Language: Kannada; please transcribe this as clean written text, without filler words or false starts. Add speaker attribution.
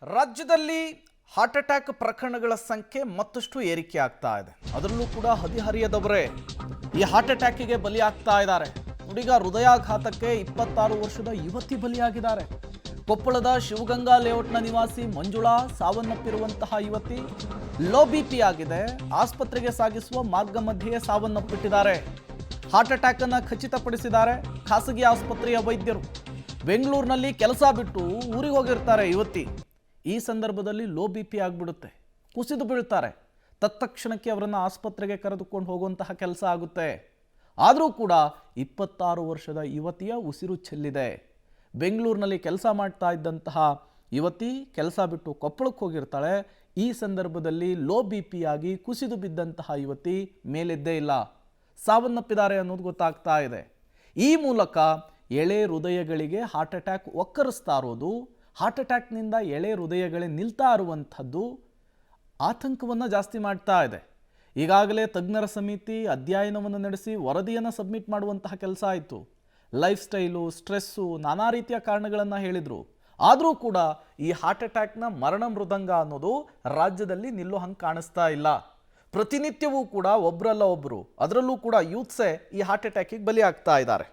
Speaker 1: ರಾಜ್ಯದಲ್ಲಿ ಹಾರ್ಟ್ ಅಟ್ಯಾಕ್ ಪ್ರಕರಣಗಳ ಸಂಖ್ಯೆ ಮತ್ತಷ್ಟು ಏರಿಕೆ ಆಗ್ತಾ ಇದೆ. ಅದರಲ್ಲೂ ಕೂಡ ಹದಿಹರಿಯದವರೇ ಈ ಹಾರ್ಟ್ ಅಟ್ಯಾಕಿಗೆ ಬಲಿಯಾಗ್ತಾ ಇದ್ದಾರೆ. ಹುಡುಗ ಹೃದಯಾಘಾತಕ್ಕೆ 26 ವರ್ಷದ ಯುವತಿ ಬಲಿಯಾಗಿದ್ದಾರೆ. ಕೊಪ್ಪಳದ ಶಿವಗಂಗಾ ಲೇಔಟ್ನ ನಿವಾಸಿ ಮಂಜುಳಾ ಸಾವನ್ನಪ್ಪಿರುವಂತಹ ಯುವತಿ ಲೋ ಬಿಪಿ ಆಗಿದೆ. ಆಸ್ಪತ್ರೆಗೆ ಸಾಗಿಸುವ ಮಾರ್ಗ ಮಧ್ಯೆಯೇ ಸಾವನ್ನಪ್ಪಿಟ್ಟಿದ್ದಾರೆ. ಹಾರ್ಟ್ ಅಟ್ಯಾಕ್ ಅನ್ನು ಖಚಿತಪಡಿಸಿದ್ದಾರೆ ಖಾಸಗಿ ಆಸ್ಪತ್ರೆಯ ವೈದ್ಯರು. ಬೆಂಗಳೂರಿನಲ್ಲಿ ಕೆಲಸ ಬಿಟ್ಟು ಊರಿಗೆ ಹೋಗಿರ್ತಾರೆ ಯುವತಿ. ಈ ಸಂದರ್ಭದಲ್ಲಿ ಲೋ ಬಿ ಪಿ ಆಗಿಬಿಡುತ್ತೆ, ಕುಸಿದು ಬೀಳ್ತಾರೆ. ತತ್ಕ್ಷಣಕ್ಕೆ ಅವರನ್ನು ಆಸ್ಪತ್ರೆಗೆ ಕರೆದುಕೊಂಡು ಹೋಗುವಂತಹ ಕೆಲಸ ಆಗುತ್ತೆ. ಆದರೂ ಕೂಡ 26 ವರ್ಷದ ಯುವತಿಯ ಉಸಿರು ಚೆಲ್ಲಿದೆ. ಬೆಂಗಳೂರಿನಲ್ಲಿ ಕೆಲಸ ಮಾಡ್ತಾ ಇದ್ದಂತಹ ಯುವತಿ ಕೆಲಸ ಬಿಟ್ಟು ಕೊಪ್ಪಳಕ್ಕೆ ಹೋಗಿರ್ತಾಳೆ. ಈ ಸಂದರ್ಭದಲ್ಲಿ ಲೋ ಬಿ ಪಿ ಆಗಿ ಕುಸಿದು ಬಿದ್ದಂತಹ ಯುವತಿ ಮೇಲೆದ್ದೇ ಇಲ್ಲ, ಸಾವನ್ನಪ್ಪಿದ್ದಾರೆ ಅನ್ನೋದು ಗೊತ್ತಾಗ್ತಾ ಇದೆ. ಈ ಮೂಲಕ ಎಳೆ ಹೃದಯಗಳಿಗೆ ಹಾರ್ಟ್ ಅಟ್ಯಾಕ್ ಒಕ್ಕರಿಸ್ತಾ ಇರೋದು, ಹಾರ್ಟ್ ಅಟ್ಯಾಕ್ನಿಂದ ಎಳೆ ಹೃದಯಗಳೇ ನಿಲ್ತಾ ಇರುವಂಥದ್ದು ಆತಂಕವನ್ನು ಜಾಸ್ತಿ ಮಾಡ್ತಾ ಇದೆ. ಈಗಾಗಲೇ ತಜ್ಞರ ಸಮಿತಿ ಅಧ್ಯಯನವನ್ನು ನಡೆಸಿ ವರದಿಯನ್ನು ಸಬ್ಮಿಟ್ ಮಾಡುವಂತಹ ಕೆಲಸ ಆಯಿತು. ಲೈಫ್ ಸ್ಟೈಲು, ಸ್ಟ್ರೆಸ್ಸು, ನಾನಾ ರೀತಿಯ ಕಾರಣಗಳನ್ನು ಹೇಳಿದರು. ಆದರೂ ಕೂಡ ಈ ಹಾರ್ಟ್ ಅಟ್ಯಾಕ್ನ ಮರಣ ಮೃದಂಗ ಅನ್ನೋದು ರಾಜ್ಯದಲ್ಲಿ ನಿಲ್ಲೋ ಹಂಗೆ ಕಾಣಿಸ್ತಾ ಇಲ್ಲ. ಪ್ರತಿನಿತ್ಯವೂ ಕೂಡ ಒಬ್ಬರಲ್ಲ ಒಬ್ಬರು, ಅದರಲ್ಲೂ ಕೂಡ ಯೂತ್ಸೇ ಈ ಹಾರ್ಟ್ ಅಟ್ಯಾಕಿಗೆ ಬಲಿಯಾಗ್ತಾ ಇದ್ದಾರೆ.